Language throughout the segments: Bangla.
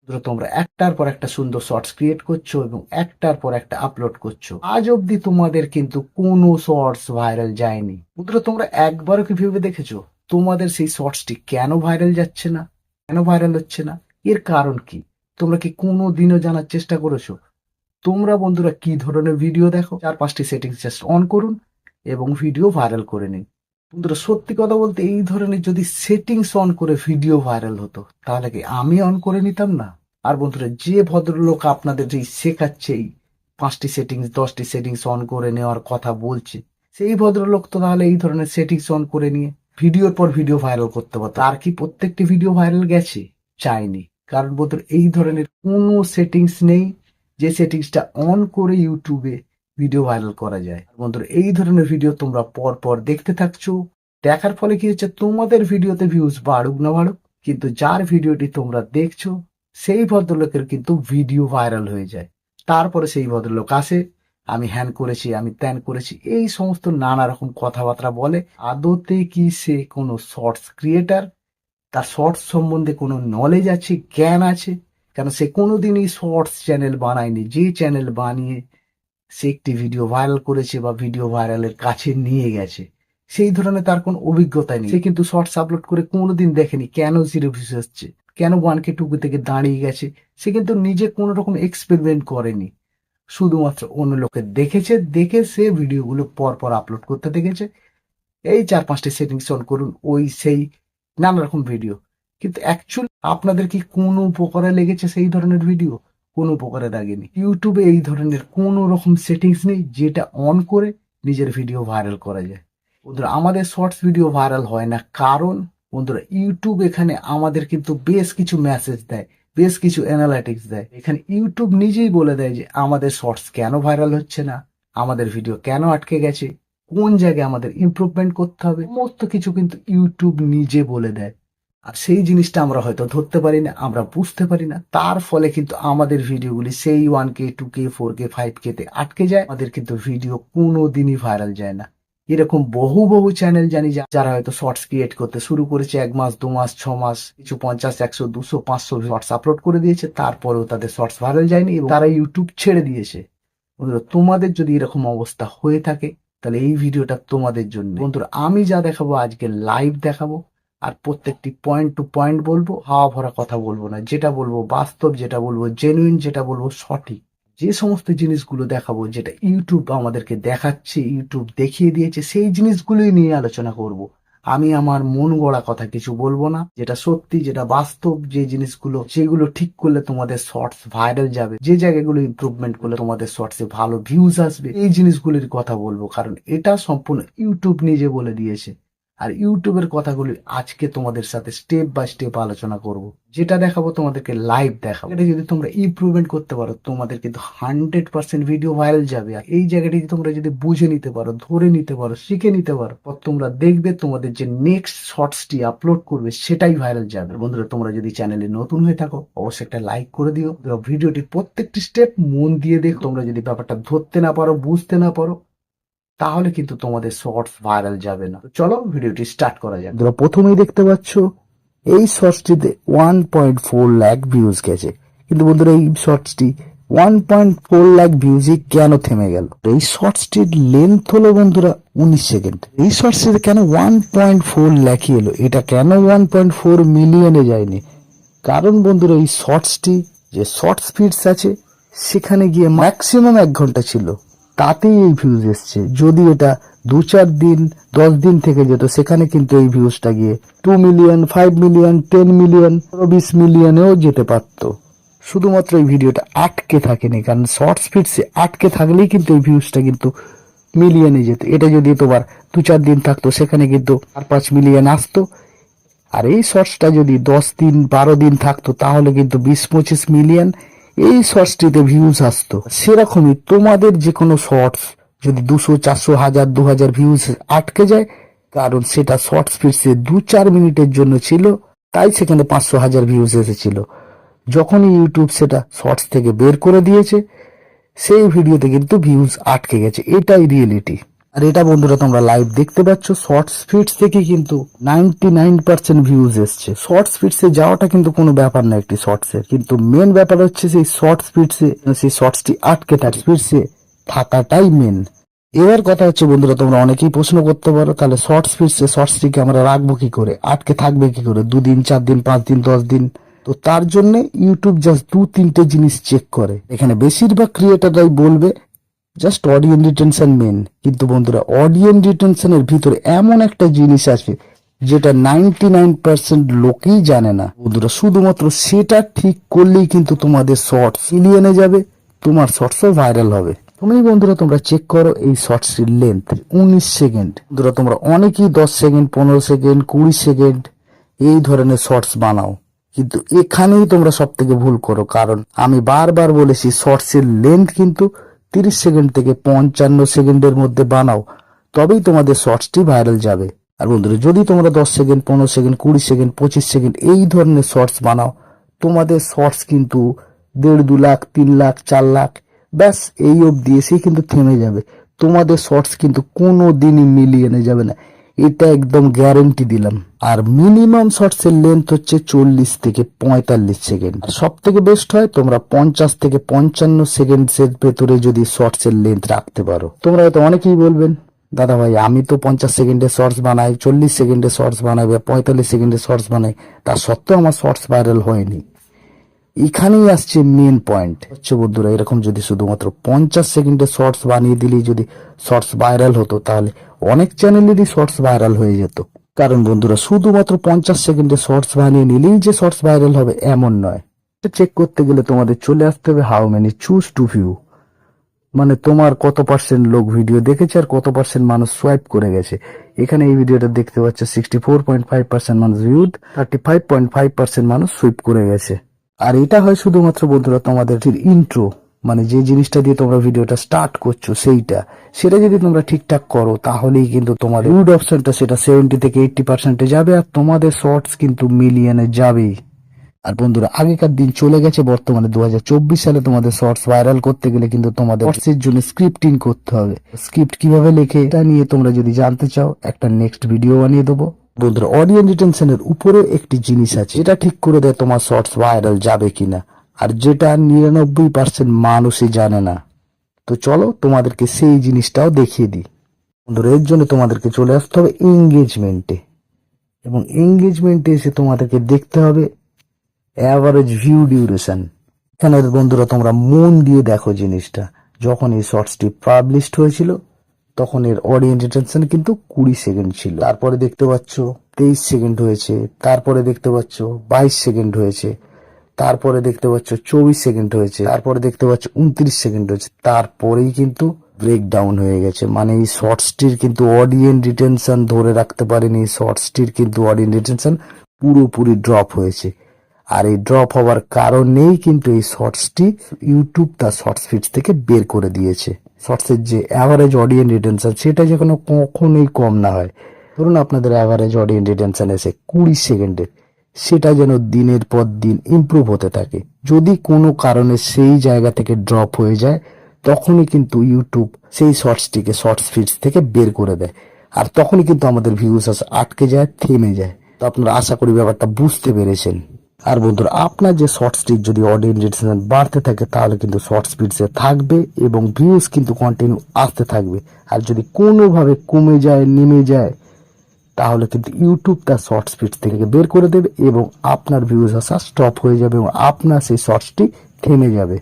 তোমরা একটার পর একটা সুন্দর শর্টস ক্রিয়েট করছো এবং একটার পর একটা আপলোড করছো, আজ অব্দি তোমাদের কিন্তু কোনো শর্টস ভাইরাল যায়নি। বন্ধুরা, তোমরা একবারও কি ভেবে দেখেছো তোমাদের সেই শর্টসটি কেন ভাইরাল যাচ্ছে না, কেন ভাইরাল হচ্ছে না? এর কারণ কি? তোমরা কি কোনো দিনও জানার চেষ্টা করেছো? তোমরা বন্ধুরা কি ধরনের ভিডিও দেখো? 4-5টি সেটিংস জাস্ট অন করুন এবং ভিডিও ভাইরাল করে নিন। বন্ধুরা, সত্যি কথা বলতে এই ধরনের যদি সেটিংস অন করে ভিডিও ভাইরাল হতো তাহলে কি আমি অন করে নিতাম না? আর বন্ধুরা, যে ভদ্রলোক আপনাদের যেই শেখাচ্ছে এই 5টি সেটিংস 10টি সেটিংস অন করে নেওয়ার কথা বলছে, সেই ভদ্রলোক তো তাহলে এই ধরনের সেটিংস অন করে নিয়ে ভিডিওর পর ভিডিও ভাইরাল করতে পারতো। আর কি প্রত্যেকটি ভিডিও ভাইরাল গেছে? চাইনি। কারণ বন্ধুরা, এই ধরনের কোনো সেটিংস নেই যে সেটিংসটা অন করে ইউটিউবে ভিডিও ভাইরাল করা যায়। বন্ধুরা, এই ধরনের ভিডিও তোমরা পর পর দেখতে থাকছো, দেখার ফলে কি হচ্ছে, তোমাদের ভিডিওতে ভিউজ বাড়ুক না বাড়ুক, কিন্তু যার ভিডিওটি তোমরা দেখছো সেই ভদ্রলোকের কিন্তু ভিডিও ভাইরাল হয়ে যায়। তারপরে সেই ভদ্রলোক আসে, আমি হ্যান করেছি, আমি ত্যান করেছি, এই সমস্ত নানা রকম কথাবার্তা বলে। আদতে কি সে কোনো শর্টস ক্রিয়েটার? তার শর্টস সম্বন্ধে কোনো নলেজ আছে, জ্ঞান আছে? কেন সে কোনোদিনই শর্টস চ্যানেল বানায়নি। যে চ্যানেল বানিয়ে সে একটি ভিডিও ভাইরাল করেছে বা ভিডিও ভাইরালের কাছে নিয়ে গেছে, সেই ধরনের তার কোনো অভিজ্ঞতা নেই। সে কিন্তু শর্টস আপলোড করে কোনোদিন দেখেনি কেন 0 ভিউজ আসছে, কেন 1K 2K থেকে দাঁড়িয়ে গেছে। সে কিন্তু নিজে কোনো রকম এক্সপেরিমেন্ট করেনি, শুধুমাত্র অন্য লোকের দেখেছে, দেখে সে ভিডিওগুলো পর পর আপলোড করতে দেখেছে। এই 4-5টি সেটিংস অন করুন, ওই সেই নানা রকম ভিডিও। কিন্তু অ্যাকচুয়ালি আপনাদের কি কোনো উপকারে লেগেছে সেই ধরনের ভিডিও? কোনো উপকারে লাগেনি। ইউটিউবে এই ধরনের কোনো রকম সেটিংস নেই যেটা অন করে নিজের ভিডিও ভাইরাল করা যায়। বন্ধুরা, আমাদের শর্টস ভিডিও ভাইরাল হয় না কারণ বন্ধুরা, ইউটিউব এখানে আমাদের কিন্তু বেশ কিছু মেসেজ দেয়, বেশ কিছু অ্যানালাইটিক্স দেয়। এখানে ইউটিউব নিজেই বলে দেয় যে আমাদের শর্টস কেন ভাইরাল হচ্ছে না, আমাদের ভিডিও কেন আটকে গেছে, কোন জায়গায় আমাদের ইমপ্রুভমেন্ট করতে হবে, সমস্ত কিছু কিন্তু ইউটিউব নিজে বলে দেয়। আর সেই জিনিসটা আমরা হয়তো ধরতে পারি না, আমরা বুঝতে পারি না, তার ফলে কিন্তু আমাদের ভিডিওগুলি সেই 1K 2K 4K 5K তে আটকে যায়। আমাদের কিন্তু ভিডিও কোনো দিনই ভাইরাল যায় না। এরকম বহু বহু চ্যানেল জানি যারা হয়তো শর্টস ক্রিয়েট করতে শুরু করেছে 1 মাস 2 মাস 6 মাস, কিছু 50 100 200 500 শর্টস আপলোড করে দিয়েছে, তারপরেও তাদের শর্টস ভাইরাল যায়নি এবং তারা ইউটিউব ছেড়ে দিয়েছে। বন্ধুরা, তোমাদের যদি এরকম অবস্থা হয়ে থাকে তাহলে এই ভিডিওটা তোমাদের জন্য। বন্ধুরা, আমি যা দেখাবো আজকে লাইভ দেখাবো, আর প্রত্যেকটি পয়েন্ট টু পয়েন্ট বলবো, হাওয়া ভরা কথা বলবো না। যেটা বলবো বাস্তব, যেটা বলবো জেনুইন, যেটা বলবো সঠিক। যে সমস্ত জিনিসগুলো দেখাবো, যেটা ইউটিউব আমাদেরকে দেখাচ্ছে, ইউটিউব দেখিয়ে দিয়েছে, সেই জিনিসগুলোই নিয়ে আলোচনা করব। আমি আমার মন গড়া কথা কিছু বলবো না, যেটা সত্যি, যেটা বাস্তব, যে জিনিসগুলো যেগুলো ঠিক করলে তোমাদের শর্টস ভাইরাল যাবে, যে জায়গাগুলো ইমপ্রুভমেন্ট করলে তোমাদের শর্টসে ভালো ভিউজ আসবে, এই জিনিসগুলির কথা বলবো। কারণ এটা সম্পূর্ণ ইউটিউব নিজে বলে দিয়েছে। আর ইউটিউবের কথাগুলি আজকে তোমাদের সাথে স্টেপ বাই স্টেপ আলোচনা করব। যেটা দেখাবো তোমাদেরকে লাইভ দেখাবো। এটা যদি তোমরা ইমপ্রুভমেন্ট করতে পারো, তোমাদের কিন্তু 100% ভিডিও ভাইরাল যাবে। আর এই জায়গাটি তোমরা যদি বুঝে নিতে পারো, ধরে নিতে পারো, শিখে নিতে পারো, তোমরা দেখবে তোমাদের যে নেক্সট শর্টসটি আপলোড করবে সেটাই ভাইরাল যাবে। বন্ধুরা, তোমরা যদি চ্যানেলে নতুন হয়ে থাকো অবশ্যই একটা লাইক করে দিও। ভিডিওটির প্রত্যেকটি স্টেপ মন দিয়ে দেখো। তোমরা যদি ব্যাপারটা ধরতে না পারো, বুঝতে না পারো, তাহলে কিন্তু তোমাদের শর্টস ভাইরাল যাবে না। চলো ভিডিওটি স্টার্ট করা যাক। তোমরা প্রথমেই দেখতে পাচ্ছ এই শর্টসটিতে 1.4 লাখ ভিউজ গেছে, কিন্তু বন্ধুরা এই শর্টসটি 1.4 লাখ ভিউজই কেন থেমে গেল? এই শর্টসটির লেন্থ হলো বন্ধুরা 19 সেকেন্ড। এই শর্টসটিতে কেন 1.4 লাখই এলো? এটা কেন 1.4 মিলিয়নে যায়নি? কারণ বন্ধুরা, এই শর্টসটি যে শর্ট স্পিডস আছে সেখানে গিয়ে ম্যাক্সিমাম 1 ঘন্টা ছিল, তাতেই এই ভিউজ এসছে। যদি এটা 2-4 দিন 10 দিন থেকে যেত, সেখানে কিন্তু এই ভিউজটা গিয়ে 2 মিলিয়ন 5 মিলিয়ন 10 মিলিয়ন 20 মিলিয়নেও যেতে পারত। শুধুমাত্র এই ভিডিওটা আটকে থাকেনি, কারণ শর্ট স্পিডসে আটকে থাকলেই কিন্তু এই ভিউজটা কিন্তু মিলিয়নে যেত। এটা যদি তোমার 2-4 দিন থাকতো, সেখানে কিন্তু 4-5 মিলিয়ন আসতো। আর এই শর্টসটা যদি 10 দিন 12 দিন থাকতো, তাহলে কিন্তু 20-25 মিলিয়ন এই শর্টসটিতে ভিউজ আসতো। সেরকমই তোমাদের যে কোনো শর্টস যদি 200 400 1000 2000 ভিউজ আটকে যায়, কারণ সেটা শর্ট স্পিডসে 2-4 মিনিটের জন্য ছিল, তাই সেখানে 500 1000 ভিউজ এসেছিল। যখনই ইউটিউব সেটা শর্টস থেকে বের করে দিয়েছে, সেই ভিডিওতে কিন্তু ভিউজ আটকে গেছে। এটাই রিয়েলিটি। আর এটা বন্ধুরা তোমরা লাইভ দেখতে পাচ্ছ, শর্টস ফিডস থেকে কিন্তু 99% ভিউজ এসছে। শর্টস ফিডসে যাওয়াটা কিন্তু কোনো ব্যাপার না একটি শর্টসের, কিন্তু মেন ব্যাপার হচ্ছে সেই শর্টস ফিডসে সেই শর্টসটি আটকে থাকে, ফিডসে থাকাটাই মেন। এবার কথা হচ্ছে বন্ধুরা, তোমরা অনেকেই প্রশ্ন করতে পারো তাহলে শর্টস ফিডসে শর্টসটিকে আমরা রাখবো কি করে, আটকে থাকবে কি করে 2 দিন 4 দিন 5 দিন 10 দিন? তো তার জন্য ইউটিউব জাস্ট 2-3টে জিনিস চেক করে। এখানে বেশিরভাগ ক্রিয়েটাররাই বলবে জাস্ট অডিয়েন্স রিটেনশন মেন, কিন্তু বন্ধুরা অডিয়েন্স রিটেনশনের ভিতরে এমন একটা জিনিস আছে যেটা 99% লোকেই জানে না বন্ধুরা। শুধুমাত্র সেটা ঠিক করলেই কিন্তু তোমাদের শর্টস মিলিয়নে যাবে, তোমার শর্টসও ভাইরাল হবে। তুমি বন্ধুরা তোমরা চেক করো এই শর্টসের লেন্থ 19 সেকেন্ড। বন্ধুরা তোমরা অনেকেই 10 সেকেন্ড 15 সেকেন্ড 20 সেকেন্ড এই ধরনের শর্টস বানাও, কিন্তু এখানেই তোমরা সব থেকে ভুল করো। কারণ আমি বারবার বলেছি শর্টসের লেন্থ কিন্তু 30 সেকেন্ড থেকে 55 সেকেন্ডের মধ্যে বানাও, তবেই তোমাদের শর্টসটি ভাইরাল যাবে। আর বন্ধুরা যদি তোমরা 10 সেকেন্ড 15 সেকেন্ড 20 সেকেন্ড 25 সেকেন্ড এই ধরনের শর্টস বানাও, তোমাদের শর্টস কিন্তু 1.5 2 লাখ 3 লাখ 4 লাখ ব্যাস এই অবধি এসেই কিন্তু থেমে যাবে। তোমাদের শর্টস কিন্তু কোনো দিনই মিলিয়নে যাবে না, এটা একদম গ্যারেন্টি দিলাম। আর মিনিমাম শর্টসের লেন্থ হচ্ছে 40 থেকে 45 সেকেন্ড। আর সব থেকে বেস্ট হয় তোমরা 50 থেকে 55 সেকেন্ডের ভেতরে যদি শর্টসের লেন্থ রাখতে পারো। তোমরা হয়তো অনেকেই বলবেন দাদা ভাই আমি তো 50 সেকেন্ডের শর্টস বানাই, 40 সেকেন্ডের শর্টস বানাই বা 45 সেকেন্ডের শর্টস বানাই, তা সত্ত্বেও আমার শর্টস ভাইরাল হয়নি। এখানেই আসছে মেন পয়েন্ট হচ্ছে বন্ধুরা, এরকম যদি শুধুমাত্র 50 সেকেন্ডের শর্টস বানিয়ে দিলেই যদি শর্টস ভাইরাল হতো তাহলে অনেক চ্যানেলেরই শর্টস ভাইরাল হয়ে যেত। কারণ বন্ধুরা শুধুমাত্র 50 সেকেন্ডের শর্টস বানিয়ে নিলেই যে শর্টস ভাইরাল হবে এমন নয়। চেক করতে গেলে তোমাদের চলে আসতে হবে how many choose to view, মানে তোমার কত পার্সেন্ট লোক ভিডিও দেখেছে আর কত পার্সেন্ট মানুষ সোয়াইপ করে গেছে। এখানে এই ভিডিওটা দেখতে পাচ্ছে 64.5% মানুষ ভিউড, 35.5% মানুষ সুইপ করে গেছে। আর এটা হয় শুধুমাত্র বন্ধুরা তোমাদের ইন্ট্রো, মানে যে জিনিসটা দিয়ে তোমরা ভিডিওটা স্টার্ট করছো সেটা যদি তোমরা ঠিকঠাক করো তাহলেই কিন্তু তোমাদের ভিউড অপশনটা সেটা 70 থেকে 80% যাবে আর তোমাদের শর্টস কিন্তু মিলিয়নে যাবেই। আর বন্ধুরা আগেকার দিন চলে গেছে, বর্তমানে 2024 সালে তোমাদের শর্টস ভাইরাল করতে গেলে কিন্তু তোমাদের শর্টসের জন্য স্ক্রিপ্টিং করতে হবে। স্ক্রিপ্ট কিভাবে লেখে এটা নিয়ে তোমরা যদি জানতে চাও একটা নেক্সট ভিডিও বানিয়ে দেবো। বন্ধুরা অডিয়েন্স রিটেনশনের উপরে একটি জিনিস আছে, এটা ঠিক করে দেয় তোমার শর্টস ভাইরাল যাবে কিনা, আর যেটা 99% মানুষই জানে না। তো চলো তোমাদেরকে সেই জিনিসটাও দেখিয়ে দিই। বন্ধুরা এর জন্য তোমাদেরকে চলে আসতে হবে এঙ্গেজমেন্টে, এবং এঙ্গেজমেন্টে এসে তোমাদেরকে দেখতে হবে অ্যাভারেজ ভিউ ডিউরেশন। এখানে বন্ধুরা তোমরা মন দিয়ে দেখো জিনিসটা, যখন এই শর্টসটি পাবলিশড হয়েছিল তখন এর অডিয়েন্স রিটেনশন কিন্তু 20 সেকেন্ড ছিল। তারপরে দেখতে পাচ্ছ 23 সেকেন্ড হয়েছে, তারপরে দেখতে পাচ্ছ 22 সেকেন্ড হয়েছে, তারপরে দেখতে পাচ্ছ 24 সেকেন্ড হয়েছে, তারপরে দেখতে পাচ্ছ 29 সেকেন্ড হয়েছে, তারপরেই কিন্তু ব্রেকডাউন হয়ে গেছে। মানে এই শর্টসটির কিন্তু অডিয়েন্স রিটেনশন ধরে রাখতে পারেনি, শর্টসটির কিন্তু অডিয়েন্স রিটেনশন পুরোপুরি ড্রপ হয়েছে। আর এই ড্রপ হওয়ার কারণেই কিন্তু এই শর্টসটি ইউটিউব তার শর্টস ফিডস থেকে বের করে দিয়েছে। শর্টসের যে অ্যাভারেজ অডিয়েন্স রিটেনশন সেটা যেন কখনোই কম না হয়। ধরুন আপনাদের অ্যাভারেজ অডিয়েন্স রিটেনশন এসে 20 সেকেন্ডের, সেটা যেন দিনের পর দিন ইমপ্রুভ হতে থাকে। যদি কোনো কারণে সেই জায়গা থেকে ড্রপ হয়ে যায় তখনই কিন্তু ইউটিউব সেই শর্টসটিকে শর্টস ফিডস থেকে বের করে দেয়, আর তখনই কিন্তু আমাদের ভিউজ আটকে যায়, থেমে যায়। তো আপনারা আশা করি ব্যাপারটা বুঝতে পেরেছেন। আর বন্ধুরা আপনার যে শর্টসটির যদি অডিয়েন্স রিটেনশন বাড়তে থাকে তাহলে কিন্তু শর্ট স্পিডসে থাকবে এবং ভিউজ কিন্তু কন্টিনিউ আসতে থাকবে। আর যদি কোনোভাবে কমে যায় নেমে যায় তাহলে কিন্তু ইউটিউব তার শর্ট স্পিড থেকে বের করে দেবে এবং আপনার ভিউজ আসা স্টপ হয়ে যাবে এবং আপনার সেই শর্টসটি থেমে যাবে।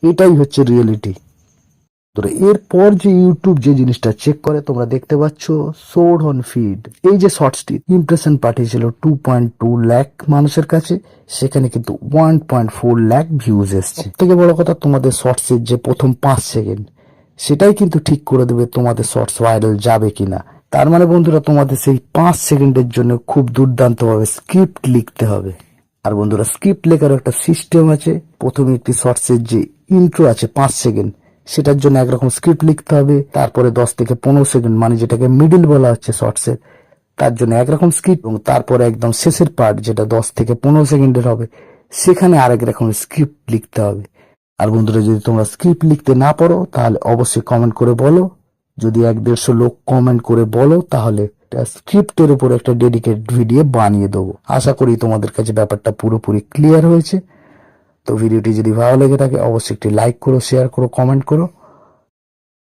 এটাই হচ্ছে রিয়েলিটি। তো এরপর যে ইউটিউব যে জিনিসটা চেক করে তোমরা দেখতে পাচ্ছ শোড অন ফিড, এই যে শর্টসটি ইমপ্রেশন পাঠিয়েছিল 2.2 লাখ মানুষের কাছে, সেখানে কিন্তু 1.4 লাখ ভিউজ এসছে। থেকে বড় কথা তোমাদের শর্টসের যে প্রথম 5 সেকেন্ড সেটাই কিন্তু ঠিক করে দেবে তোমাদের শর্টস ভাইরাল যাবে কিনা। তার মানে বন্ধুরা তোমাদের সেই 5 সেকেন্ডের জন্য খুব দুর্দান্ত ভাবে স্ক্রিপ্ট লিখতে হবে। আর বন্ধুরা স্ক্রিপ্ট লেখার একটা সিস্টেম আছে। প্রথমে একটি শর্টসের যে ইন্ট্রো আছে 5 সেকেন্ড সেটার জন্য একরকম স্ক্রিপ্ট লিখতে হবে, তারপরে 10 থেকে 15 সেকেন্ড মানে যেটাকে মিডল বলা হচ্ছে শর্টসের, তার জন্য একরকম স্ক্রিপ্ট, এবং তারপরে একদম শেষের পার্ট যেটা 10 থেকে 15 সেকেন্ডের হবে সেখানে আরেক রকম স্ক্রিপ্ট লিখতে হবে। আর বন্ধুরা যদি তোমরা স্ক্রিপ্ট লিখতে না পারো তাহলে অবশ্যই কমেন্ট করে বলো, যদি 1-150 লোক কমেন্ট করে বলো তাহলে স্ক্রিপ্টের উপর একটা ডেডিকেটেড ভিডিও বানিয়ে দেবো। আশা করি তোমাদের কাছে ব্যাপারটা পুরোপুরি ক্লিয়ার হয়েছে। তো ভিডিওটি যদি ভালো লেগে থাকে অবশ্যই একটি লাইক করো, শেয়ার করো, কমেন্ট করো।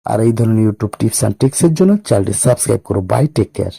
আর এই ধরনের ইউটিউব টিপস অ্যান্ড ট্রিক্সের জন্য চ্যানেলটি সাবস্ক্রাইব করো। Bye, take care.